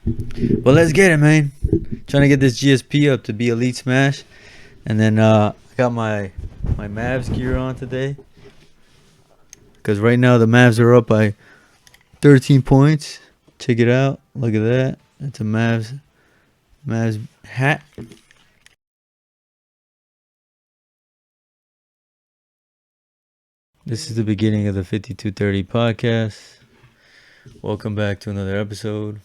Well, let's get it, man. Trying to get this GSP up to be Elite Smash. And then I got my Mavs gear on today. Because right now the Mavs are up by 13 points. Check it out. Look at that. It's a Mavs hat. This is the beginning of the 5230 podcast. Welcome back to another episode.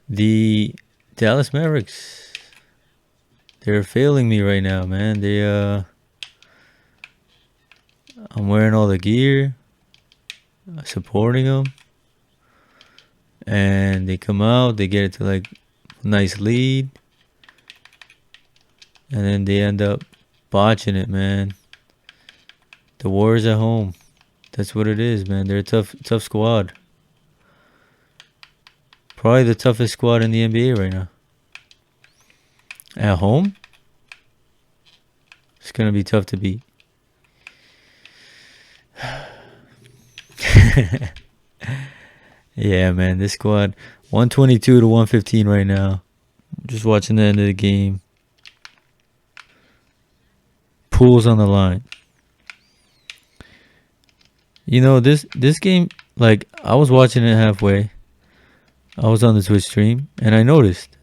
The Dallas Mavericks, they're failing me right now, man. I'm wearing all the gear, supporting them, and they come out, they get it to like a nice lead, and then they end up botching it, man. The Warriors at home, that's what it is, man. They're a tough squad. Probably the toughest squad in the NBA right now. At home, it's gonna be tough to beat. Yeah, man, this squad 122 to 115 right now. Just watching the end of the game. Pools on the line. You know, this game, like, I was watching it halfway. I was on the Twitch stream, and I noticed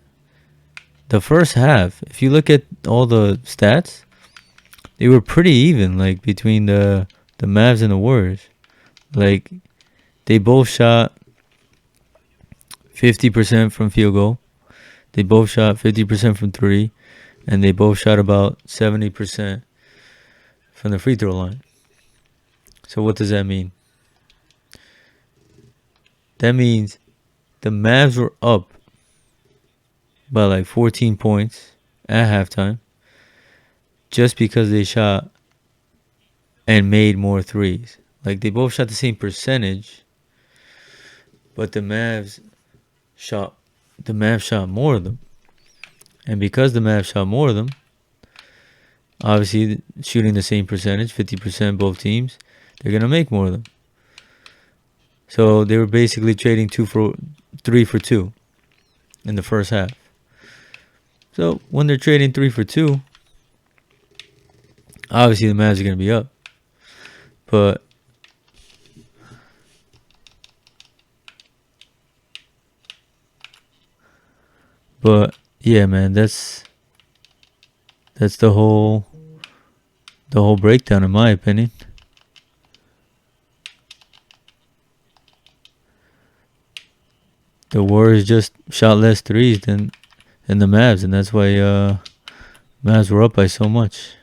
the first half, if you look at all the stats, they were pretty even, like, between the Mavs and the Warriors. Like, they both shot 50% from field goal. They both shot 50% from three. And they both shot about 70% from the free throw line. So what does that mean? That means the Mavs were up by like 14 points at halftime just because they shot and made more threes. Like, they both shot the same percentage, but the Mavs shot more of them. And because the Mavs shot more of them, obviously shooting the same percentage, 50% both teams, they're going to make more of them. So they were basically trading 3 for 2 in the first half. So when they're trading 3 for 2, obviously the Mavs are going to be up. But yeah, man, that's the whole breakdown, in my opinion. The Warriors just shot less threes than the Mavs, and that's why Mavs were up by so much.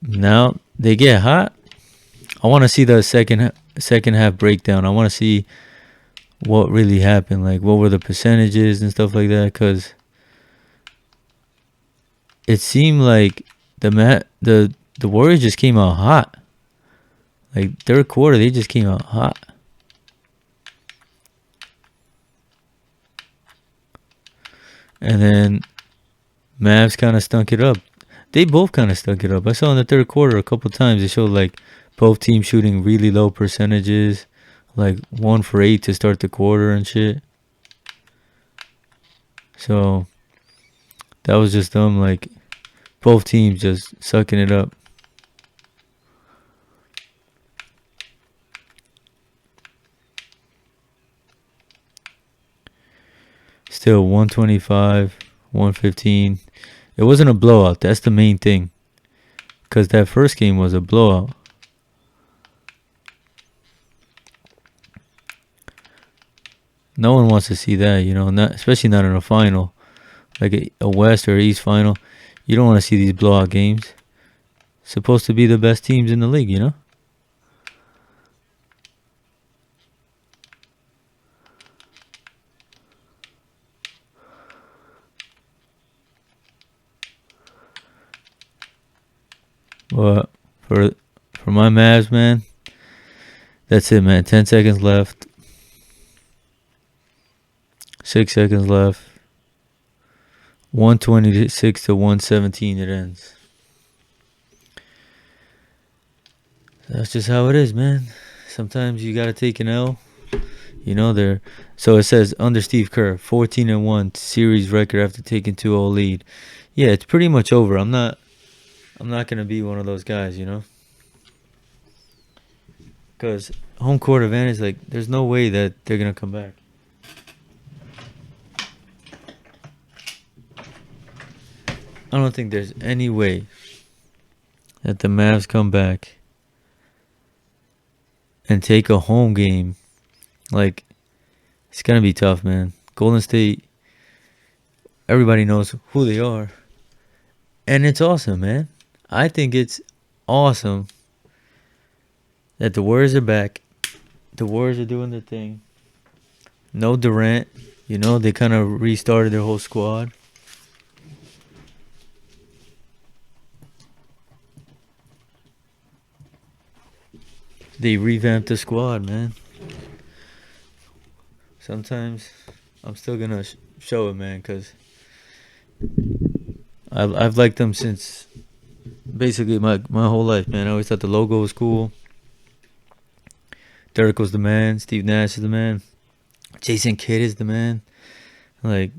Now they get hot. I want to see the second half breakdown. I want to see what really happened, like what were the percentages and stuff like that, because it seemed like the Warriors just came out hot. Like, third quarter, they just came out hot. And then Mavs kind of stunk it up. They both kind of stunk it up. I saw in the third quarter a couple times they showed like both teams shooting really low percentages, like 1 for 8 to start the quarter and shit. So that was just them, like, both teams just sucking it up. Still 125, 115. It wasn't a blowout. That's the main thing. Because that first game was a blowout. No one wants to see that, you know, especially not in a final. Like a West or East final. You don't want to see these blowout games. Supposed to be the best teams in the league, you know? But for my Mavs, man, that's it, man. 10 seconds left. 6 seconds left. 126 to 117 it ends. That's just how it is, man. sometimes you gotta take an L. You know they're so it says under Steve Kerr, 14-1 series record after taking 2-0 lead. Yeah, it's pretty much over. I'm not gonna be one of those guys, because home court advantage, like there's no way that they're gonna come back. I don't think there's any way that the Mavs come back and take a home game. Like, it's gonna be tough, man. Golden State, everybody knows who they are. And it's awesome, man. I think it's awesome that the Warriors are back. The Warriors are doing their thing. No Durant. They kind of restarted their whole squad. They revamped the squad, man. Sometimes I'm still gonna show it, man, because I've liked them since basically my whole life, man. I always thought the logo was cool. Dirk was the man. Steve Nash is the man. Jason Kidd is the man. Like,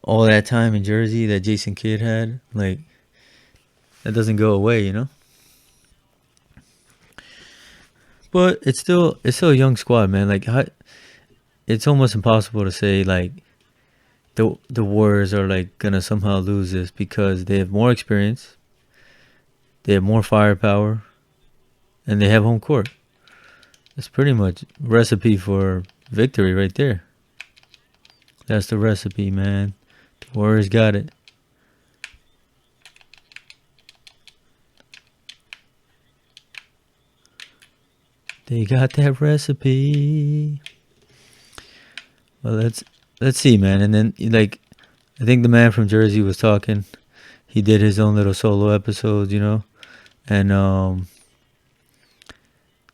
all that time in Jersey that Jason Kidd had, like, that doesn't go away. But it's still a young squad, man. Like, it's almost impossible to say like the Warriors are like gonna somehow lose this because they have more experience, they have more firepower, and they have home court. That's pretty much recipe for victory right there. That's the recipe, man. The Warriors got it. They got that recipe. Well, let's see, man. And then like, I think the man from Jersey was talking. He did his own little solo episodes, and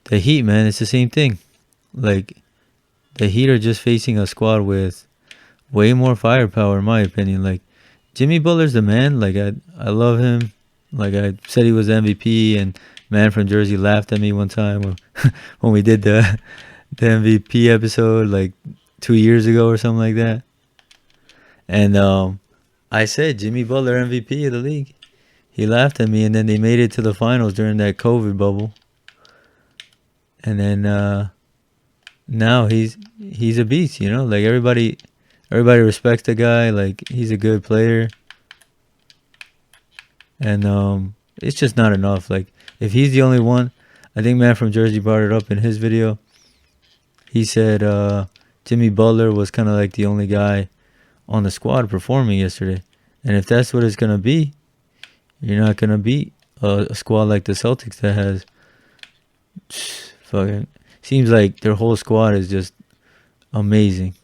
the Heat, man, it's the same thing. Like, the Heat are just facing a squad with way more firepower, in my opinion. Like, Jimmy Butler's the man. Like, I love him. Like, I said he was MVP, and man from Jersey laughed at me one time when we did the MVP episode, like 2 years ago or something like that. And I said Jimmy Butler MVP of the league. He laughed at me, and then they made it to the finals during that COVID bubble. And then now he's a beast, Like, everybody respects the guy. Like, he's a good player. And it's just not enough. Like, if he's the only one, I think man from Jersey brought it up in his video. He said Jimmy Butler was kind of like the only guy on the squad performing yesterday. And if that's what it's going to be, you're not going to beat a squad like the Celtics that has fucking... Seems like their whole squad is just amazing.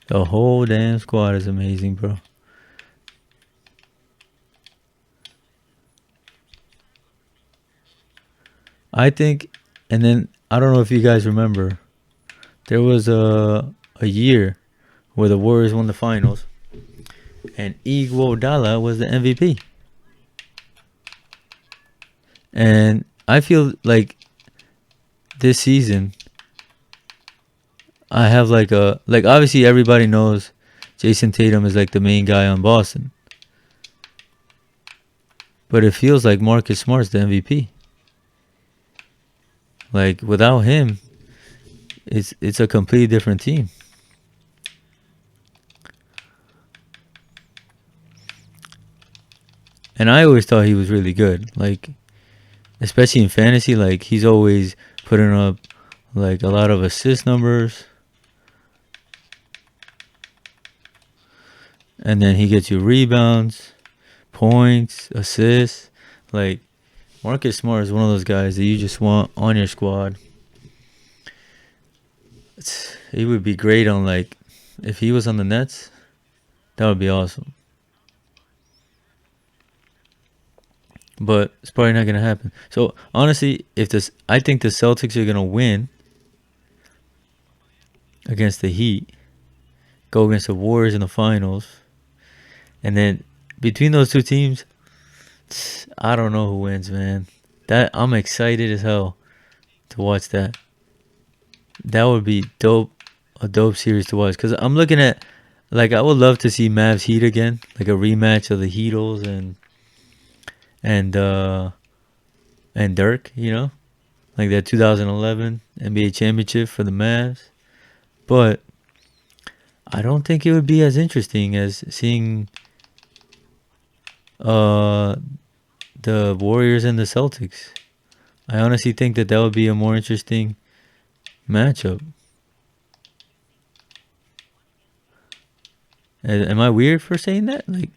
The whole damn squad is amazing, bro. I think, and then I don't know if you guys remember, there was a year where the Warriors won the finals, and Iguodala was the MVP. And I feel like this season, I have like obviously everybody knows Jason Tatum is like the main guy on Boston. But it feels like Marcus Smart's the MVP. Like, without him, it's a completely different team. And I always thought he was really good. Like, especially in fantasy, like, he's always putting up like a lot of assist numbers. And then he gets you rebounds, points, assists. Like, Marcus Smart is one of those guys that you just want on your squad. He would be great on, like, if he was on the Nets, that would be awesome. But it's probably not going to happen. So, honestly, I think the Celtics are going to win against the Heat, go against the Warriors in the finals. And then between those two teams, I don't know who wins, man. That I'm excited as hell to watch that. That would be dope, a dope series to watch. Cause I'm looking at, like, I would love to see Mavs Heat again, like a rematch of the Heatles and uh and Dirk, like that 2011 NBA championship for the Mavs. But I don't think it would be as interesting as seeing uh the Warriors and the Celtics. I honestly think that would be a more interesting matchup. Am I weird for saying that? Like,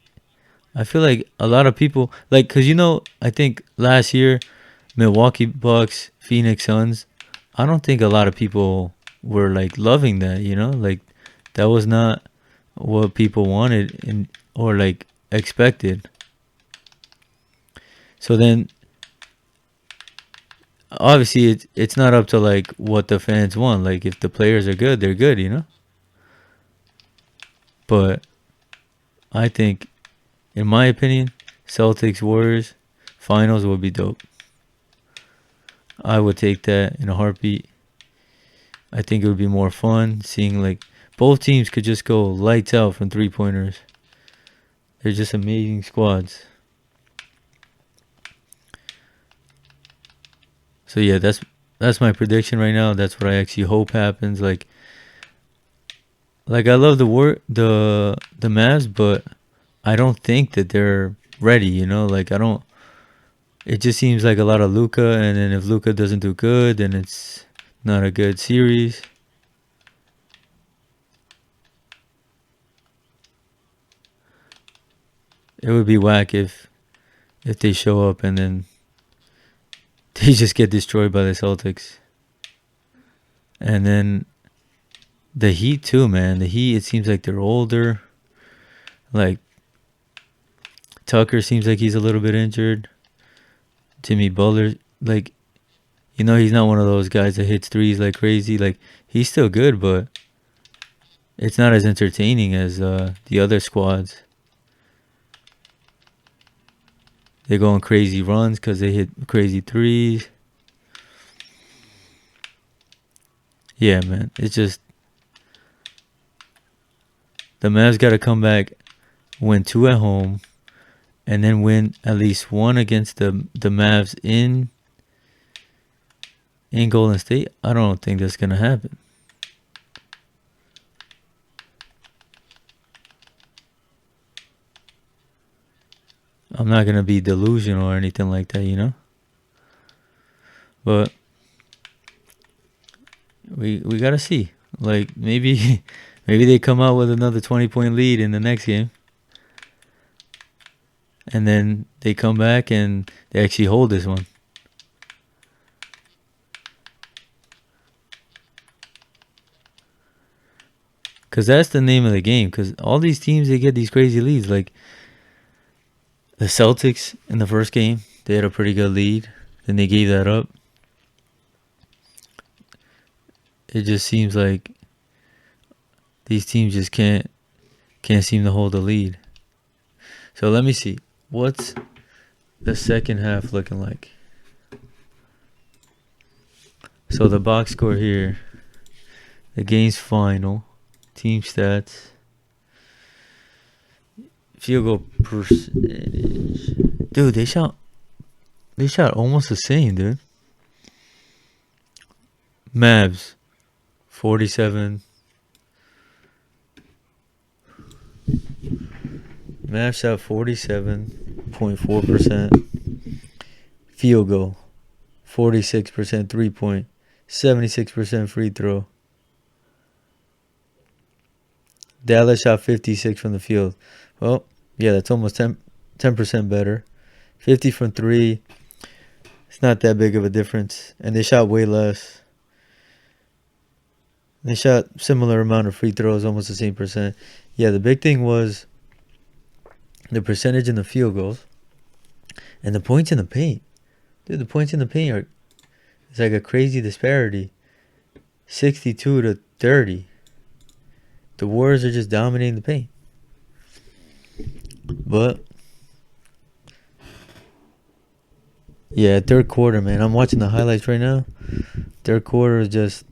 I feel like a lot of people, like, cause I think last year, Milwaukee Bucks, Phoenix Suns, I don't think a lot of people were like loving that. Like that was not what people wanted or like expected. So then, obviously, it's not up to like what the fans want. Like if the players are good, they're good. But I think, in my opinion, Celtics Warriors finals would be dope. I would take that in a heartbeat. I think it would be more fun seeing like both teams could just go lights out from 3 pointers. They're just amazing squads. So yeah, that's my prediction right now. That's what I actually hope happens. Like I love the Mavs, but I don't think that they're ready. Like I don't. It just seems like a lot of Luka, and then if Luka doesn't do good, then it's not a good series. It would be whack if they show up and then they just get destroyed by the Celtics. And then the Heat too, man. The Heat, it seems like they're older. Like Tucker seems like he's a little bit injured. Jimmy Butler, like he's not one of those guys that hits threes like crazy. Like he's still good, but it's not as entertaining as the other squads. They go on crazy runs because they hit crazy threes. Yeah, man. It's just the Mavs got to come back, win 2 at home, and then win at least 1 against the Mavs in Golden State. I don't think that's gonna happen. I'm not gonna be delusional or anything like that. But we gotta see. Like maybe maybe they come out with another 20-point lead in the next game, and then they come back and they actually hold this one. Cause that's the name of the game. Cause all these teams, they get these crazy leads. Like the Celtics in the first game, they had a pretty good lead. Then they gave that up. It just seems like these teams just can't seem to hold the lead. So let me see. What's the second half looking like? So the box score here, the game's final, team stats, field goal percentage. Dude, they shot almost the same, dude. Mavs, 47. Mavs shot 47.4%. Field goal, 46% 3-point, 76% free throw. Dallas shot 56 from the field. Well, yeah, that's almost 10% better. 50 from 3. It's not that big of a difference. And they shot way less. They shot similar amount of free throws, almost the same percent. Yeah, the big thing was the percentage in the field goals and the points in the paint. Dude, the points in the paint it's like a crazy disparity. 62 to 30. The Warriors are just dominating the paint. But yeah, third quarter, man. I'm watching the highlights right now. Third quarter is just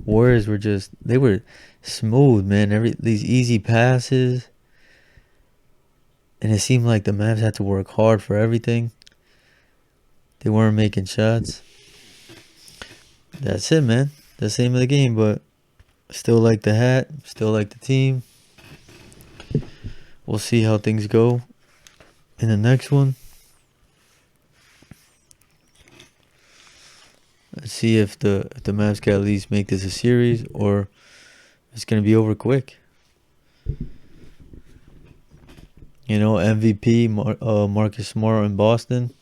Warriors were just they were smooth, man. These easy passes, and it seemed like the Mavs had to work hard for everything. They weren't making shots. That's it, man. That's the name of the game, but still like the hat, still like the team. We'll see how things go in the next one. Let's see if the Mavs can at least make this a series or it's gonna be over quick. You know, MVP Marcus Smart in Boston,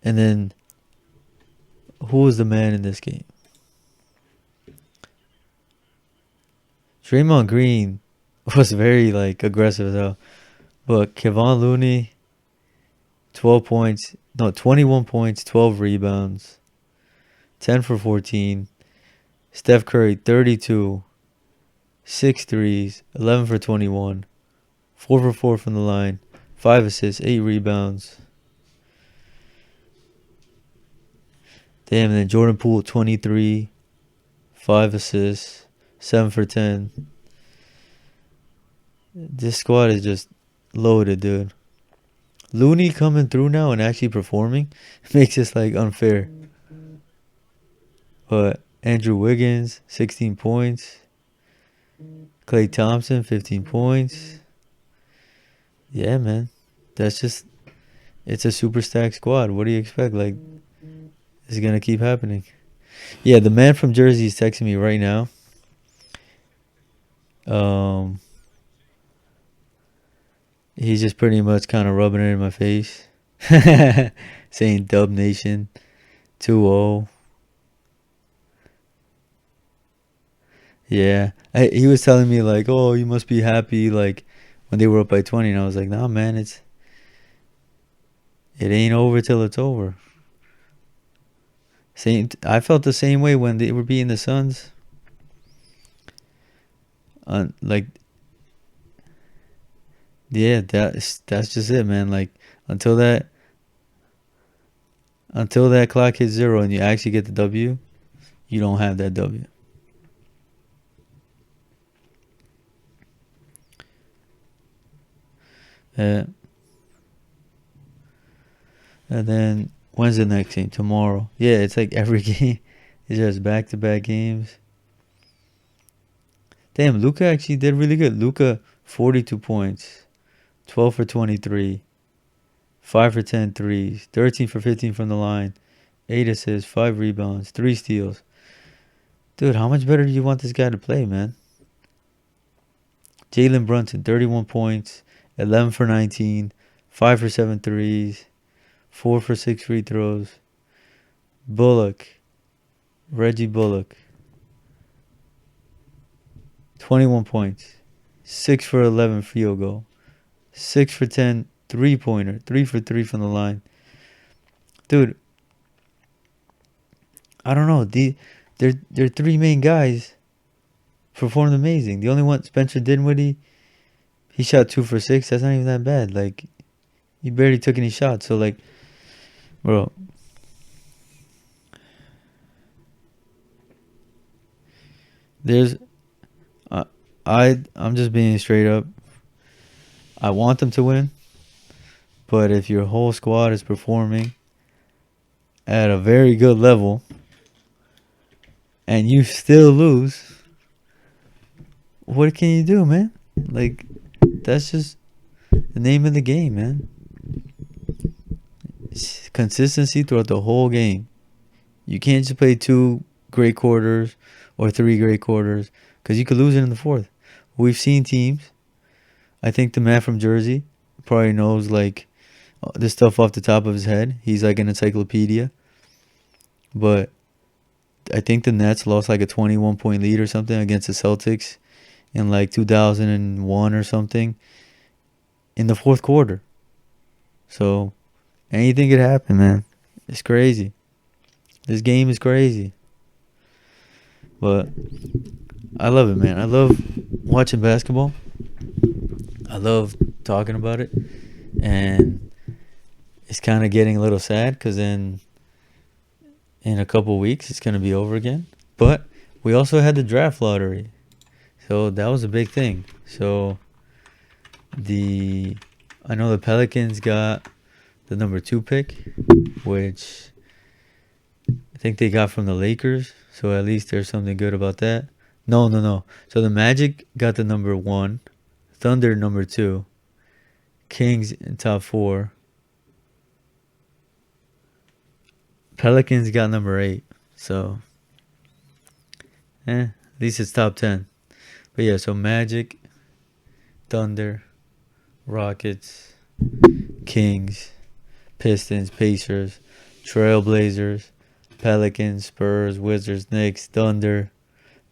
and then who was the man in this game? Draymond Green was very like aggressive though, but Kevon Looney, 21 points, 12 rebounds, 10 for 14. Steph Curry, 32, 6 threes, 11 for 21, 4 for 4 from the line, 5 assists, 8 rebounds. Damn, and then Jordan Poole, 23, 5 assists, 7 for 10. This squad is just loaded, dude. Looney coming through now and actually performing makes this like unfair. But Andrew Wiggins, 16 points. Klay Thompson, 15 points. Yeah, man. It's a super stacked squad. What do you expect? Like, it's going to keep happening. Yeah, the man from Jersey is texting me right now. He's just pretty much kind of rubbing it in my face. Saying Dub Nation 2-0. Yeah. He was telling me like, oh, you must be happy like when they were up by 20. And I was like, nah, man, it ain't over till it's over. I felt the same way when they were beating the Suns. Yeah, that's just it, man. Like until that clock hits 0 and you actually get the W, you don't have that W. And then when's the next game? Tomorrow. Yeah, it's like every game. It's just back-to-back games. Damn, Luka actually did really good. Luka, 42 points, 12 for 23, 5 for 10 threes, 13 for 15 from the line, 8 assists, 5 rebounds, 3 steals. Dude, how much better do you want this guy to play, man? Jalen Brunson, 31 points, 11 for 19, 5 for 7 threes, 4 for 6 free throws. Reggie Bullock, 21 points, 6 for 11 field goal, 6 for 10 three-pointer, 3 for 3 from the line. Dude, I don't know. Their 3 main guys performed amazing. The only one, Spencer Dinwiddie, he shot 2 for 6. That's not even that bad. Like, he barely took any shots. So, like, bro, I'm just being straight up. I want them to win, but if your whole squad is performing at a very good level and you still lose, what can you do, man? Like, that's just the name of the game, man. It's consistency throughout the whole game. You can't just play 2 great quarters or 3 great quarters because you could lose it in the 4th. We've seen teams. I think the man from Jersey probably knows like this stuff off the top of his head. He's like an encyclopedia. But I think the Nets lost like a 21-point lead or something against the Celtics in like 2001 or something in the 4th quarter. So anything could happen, man. It's crazy. This game is crazy. But I love it, man. I love watching basketball. I love talking about it, and it's kind of getting a little sad because then in a couple weeks it's gonna be over again. But we also had the draft lottery, so that was a big thing. So the I know the Pelicans got the number 2 pick, which I think they got from the Lakers. So at least there's something good about that. No, no, no. So the Magic got the number 1, Thunder number 2, Kings in top 4, Pelicans got number 8. So, at least it's top 10. But yeah, so Magic, Thunder, Rockets, Kings, Pistons, Pacers, Trailblazers, Pelicans, Spurs, Wizards, Knicks, Thunder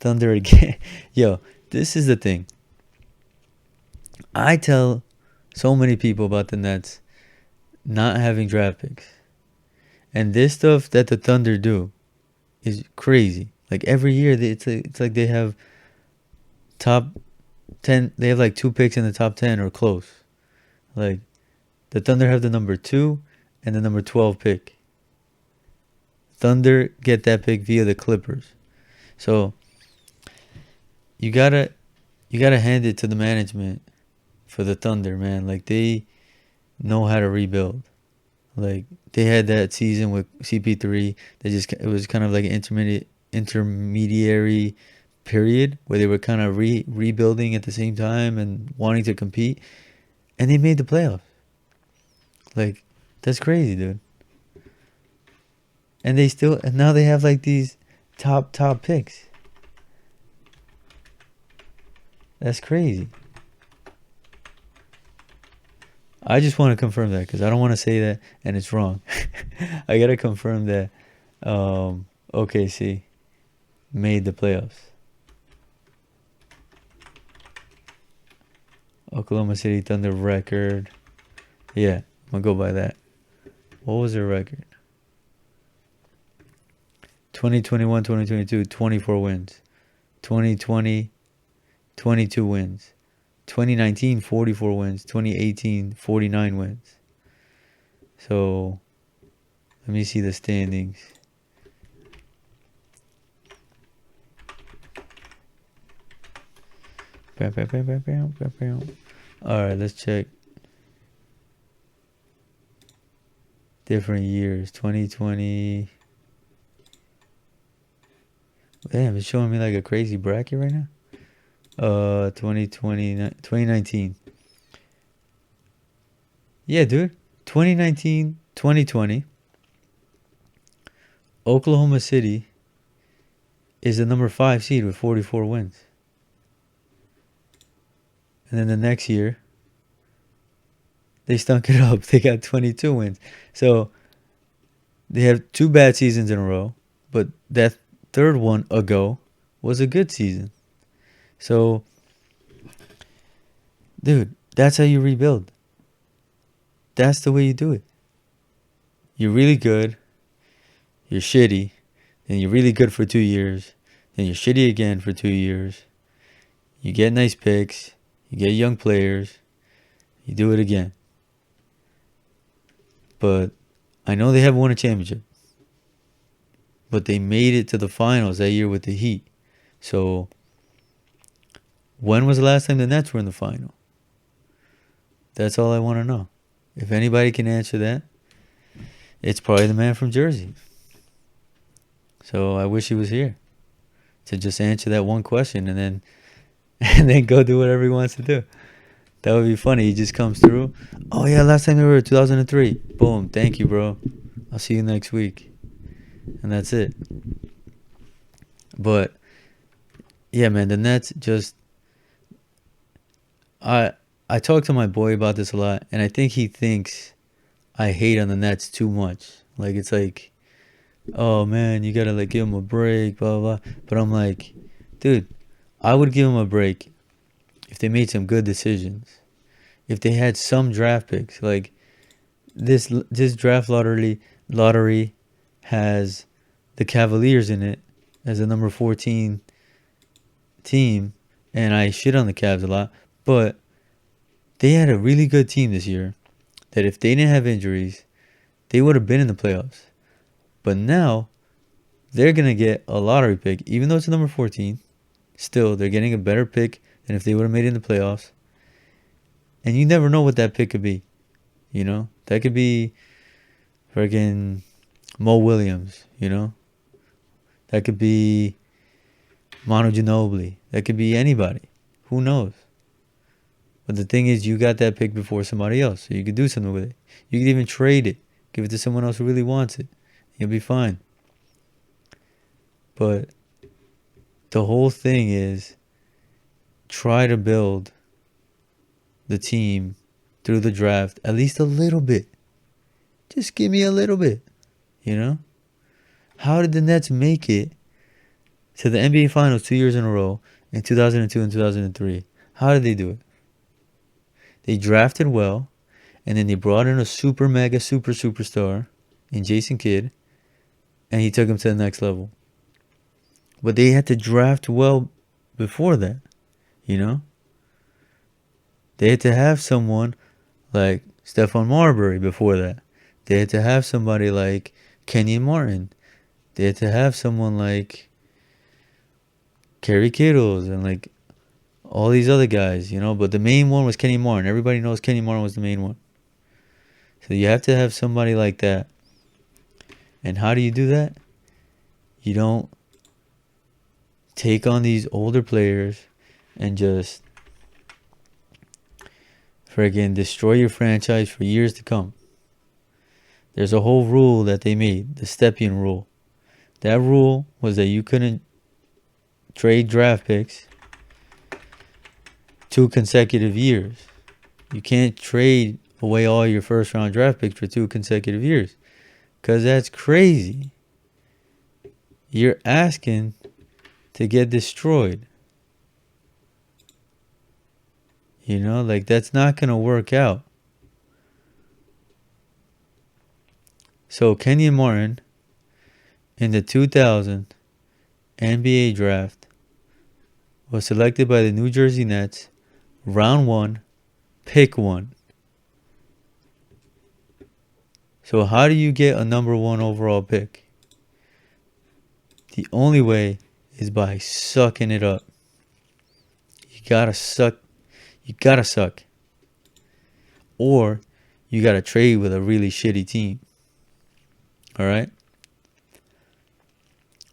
again. Yo, this is the thing. I tell so many people about the Nets not having draft picks. And this stuff that the Thunder do is crazy. Like every year, it's like they have top 10. They have like 2 picks in the top 10 or close. Like the Thunder have the number 2 and the number 12 pick. Thunder get that pick via the Clippers. So you gotta hand it to the management for the Thunder, man. Like they know how to rebuild. Like they had that season with CP3. It was kind of like an intermediary period where they were kind of rebuilding at the same time and wanting to compete, and they made the playoffs. Like that's crazy, dude. And now they have like these top picks. That's crazy. I just want to confirm that because I don't want to say that and it's wrong. I gotta confirm that OKC made the playoffs. Oklahoma City Thunder record. Yeah, I'm gonna go by that. What was their record? 2021, 2022, 24 wins. 2020, 22 wins. 2019, 44 wins. 2018, 49 wins. So, let me see the standings. Alright, let's check. Different years. 2020. Damn, it's showing me like a crazy bracket right now. 2019. Yeah, dude. 2019, 2020. Oklahoma City is the number 5 seed with 44 wins. And then the next year, they stunk it up. They got 22 wins. So they have 2 bad seasons in a row, but that third one ago was a good season. So, dude, that's how you rebuild. That's the way you do it. You're really good. You're shitty. Then you're really good for 2 years. Then you're shitty again for 2 years. You get nice picks. You get young players. You do it again. But I know they haven't won a championship. But they made it to the finals that year with the Heat. So, when was the last time the Nets were in the final? That's all I want to know. If anybody can answer that, it's probably the man from Jersey. So I wish he was here to just answer that one question and then go do whatever he wants to do. That would be funny. He just comes through. Oh yeah, last time they were 2003. Boom. Thank you, bro. I'll see you next week. And that's it. But yeah, man, the Nets just I talk to my boy about this a lot, and I think he thinks I hate on the Nets too much. Like it's like, oh man, you gotta like give him a break, blah blah. But I'm like, dude, I would give him a break if they made some good decisions, if they had some draft picks. Like this draft lottery has the Cavaliers in it as a number 14 team, and I shit on the Cavs a lot, but They had a really good team this year that if they didn't have injuries, they would have been in the playoffs. But now they're going to get a lottery pick, even though it's number 14. Still, they're getting a better pick than if they would have made it in the playoffs. And you never know what that pick could be. You know? That could be friggin' Mo Williams, you know? That could be Manu Ginobili. That could be anybody. Who knows? But the thing is, you got that pick before somebody else, so you could do something with it. You could even trade it, give it to someone else who really wants it. You'll be fine. But the whole thing is try to build the team through the draft at least a little bit. Just give me a little bit, you know? How did the Nets make it to the NBA Finals 2 years in a row in 2002 and 2003? How did they do it? They drafted well, and then they brought in a super mega superstar in Jason Kidd, and he took him to the next level. But they had to draft well before that, you know? They had to have someone like Stephon Marbury before that. They had to have somebody like Kenyon Martin. They had to have someone like Kerry Kittles and like all these other guys, you know? But the main one was Kenny Martin. Everybody knows Kenny Martin was the main one. So you have to have somebody like that. And how do you do that? You don't take on these older players and just friggin' destroy your franchise for years to come. There's a whole rule that they made, the Stepien rule. That rule was that you couldn't trade draft picks 2 consecutive years. You can't trade away all your first round draft picks for 2 consecutive years. Because that's crazy. You're asking to get destroyed. You know, like that's not going to work out. So Kenyon Martin in the 2000 NBA draft was selected by the New Jersey Nets, round 1, pick 1. So how do you get a number 1 overall pick? The only way is by sucking it up. You gotta suck. You gotta suck. Or you gotta trade with a really shitty team. Alright?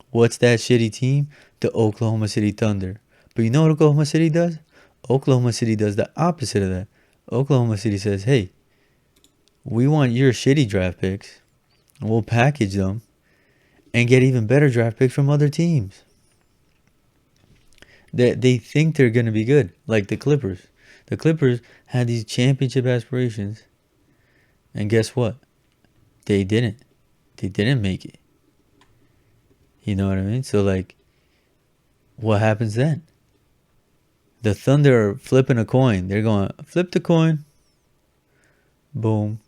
What's that shitty team? The Oklahoma City Thunder. But you know what Oklahoma City does? Oklahoma City does the opposite of that. Oklahoma City says, hey, we want your shitty draft picks, and we'll package them and get even better draft picks from other teams. They think they're going to be good, like the Clippers. The Clippers had these championship aspirations, and guess what? They didn't. They didn't make it. You know what I mean? So, like, what happens then? The Thunder are flipping a coin. They're going, flip the coin. Boom.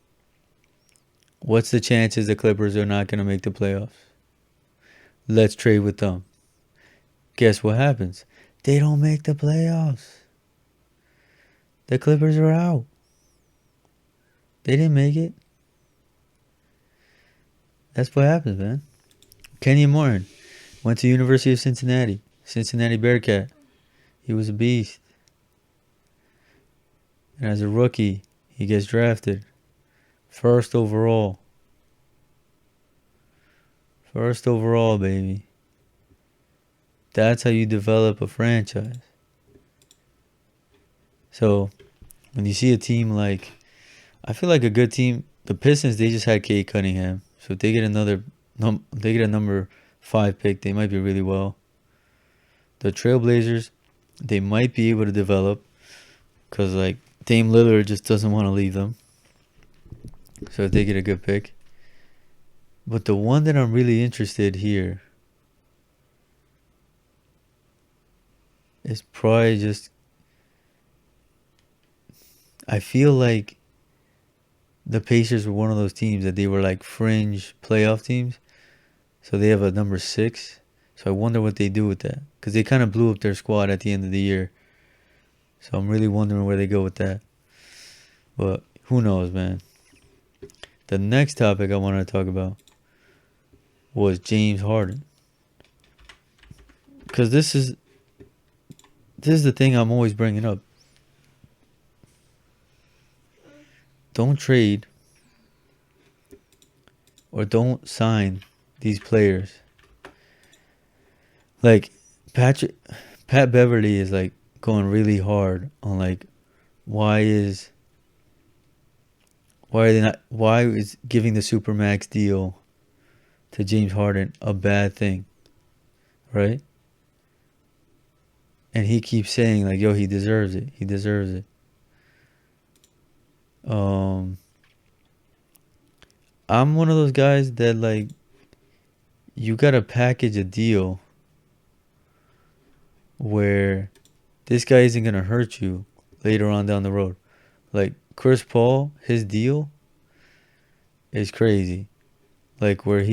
What's the chances the Clippers are not going to make the playoffs? Let's trade with them. Guess what happens? They don't make the playoffs. The Clippers are out. They didn't make it. That's what happens, man. Kenyon Martin went to University of Cincinnati. Cincinnati Bearcat. He was a beast. And as a rookie, he gets drafted. First overall. First overall, baby. That's how you develop a franchise. So, when you see a team like, I feel like a good team, the Pistons, they just had Cade Cunningham. So if they get a number 5 pick, they might be really well. The Trailblazers, they might be able to develop because like Dame Lillard just doesn't want to leave them. So if they get a good pick. But the one that I'm really interested here is probably just, I feel like the Pacers were one of those teams that they were like fringe playoff teams. So they have a number 6. So I wonder what they do with that. Because they kind of blew up their squad at the end of the year. So I'm really wondering where they go with that. But who knows, man. The next topic I wanted to talk about was James Harden. Because this is the thing I'm always bringing up. Don't trade or don't sign these players. Like Patrick Pat Beverly is like going really hard on like why is why is giving the Supermax deal to James Harden a bad thing, right? And he keeps saying like, yo, he deserves it. He deserves it. Um I'm one of those guys that like you gotta package a deal where this guy isn't gonna hurt you later on down the road. Like Chris Paul, his deal is crazy. Like where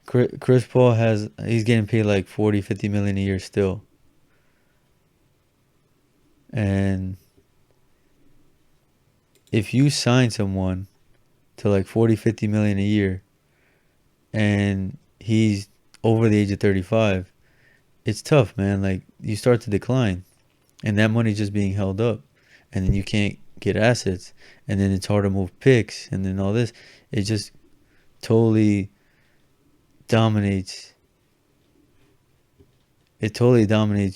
Chris Paul he's getting paid like 40, 50 million a year still. And if you sign someone to like 40, 50 million a year and he's over the age of 35, it's tough, man. Like you start to decline and that money's just being held up and then you can't get assets and then it's hard to move picks and then all this. It just totally dominates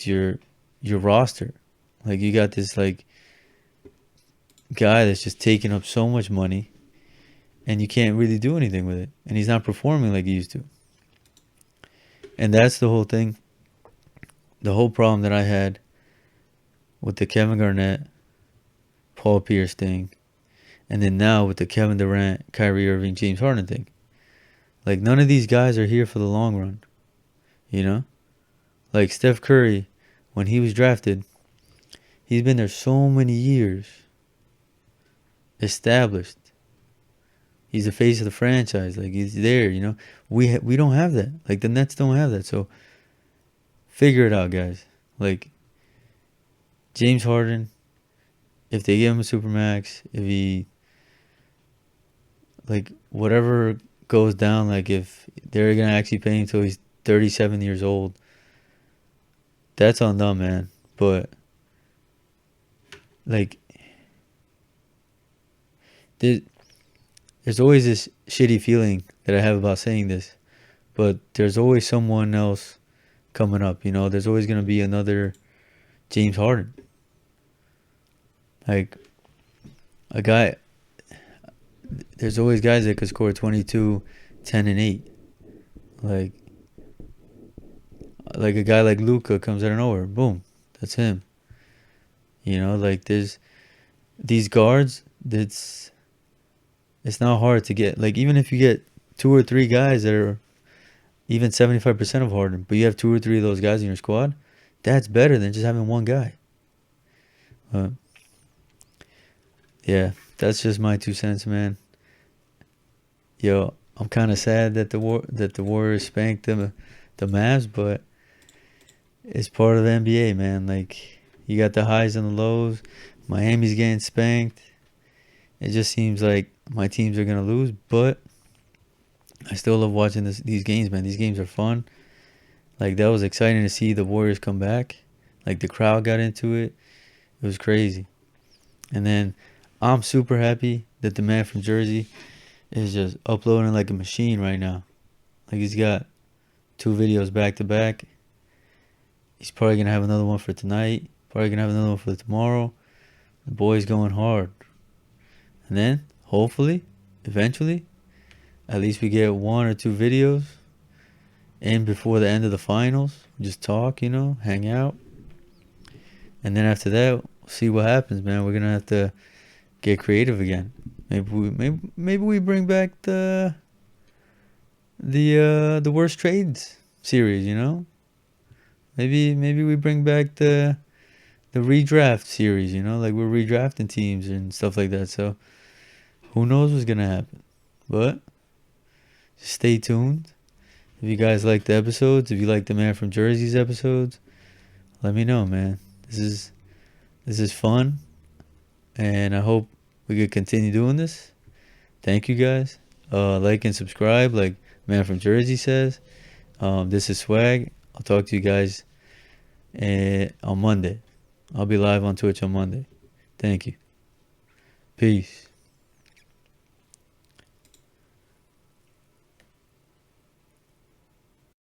your roster. Like you got this like guy that's just taking up so much money and you can't really do anything with it. And he's not performing like he used to. And that's the whole thing. The whole problem that I had with the Kevin Garnett, Paul Pierce thing, and then now with the Kevin Durant, Kyrie Irving, James Harden thing. Like none of these guys are here for the long run. You know? Like Steph Curry, when he was drafted, he's been there so many years. Established. He's the face of the franchise. Like he's there, you know. We don't have that. Like the Nets don't have that. So figure it out, guys. Like James Harden, if they give him a Supermax, if he like whatever goes down, like if they're gonna actually pay him until he's 37 years old, that's on them, man. But like there's always this shitty feeling that I have about saying this, but there's always someone else coming up, you know. There's always going to be another James Harden. Like a guy, there's always guys that could score 22, 10 and 8. Like a guy like Luka comes out of nowhere, boom, that's him. You know, like there's these guards it's not hard to get. Like even if you get 2 or 3 guys that are even 75% of Harden, but you have 2 or 3 of those guys in your squad, that's better than just having one guy. Yeah, that's just my 2 cents, man. Yo, I'm kind of sad that the Warriors spanked the Mavs, but it's part of the NBA, man. Like you got the highs and the lows. Miami's getting spanked. It just seems like my teams are gonna lose, but I still love watching these games, man. These games are fun. Like that was exciting to see the Warriors come back. Like the crowd got into it. It was crazy. And then I'm super happy that the man from Jersey is just uploading like a machine right now. Like he's got 2 videos back to back. He's probably gonna have another one for tonight. Probably gonna have another one for tomorrow. The boy's going hard. And then hopefully, eventually, at least we get 1 or 2 videos in before the end of the finals. Just talk, you know, hang out. And then after that, we'll see what happens, man. We're gonna have to get creative again. Maybe we bring back the worst trades series, you know? Maybe we bring back the redraft series, you know? Like we're redrafting teams and stuff like that. So who knows what's gonna happen? But just stay tuned. If you guys like the episodes, if you like the man from Jersey's episodes, let me know, man. This is This is fun, and I hope we could continue doing this. Thank you guys. Like and subscribe, like Man from Jersey says. This is Swag. I'll talk to you guys on Monday. I'll be live on Twitch on Monday. Thank you. Peace.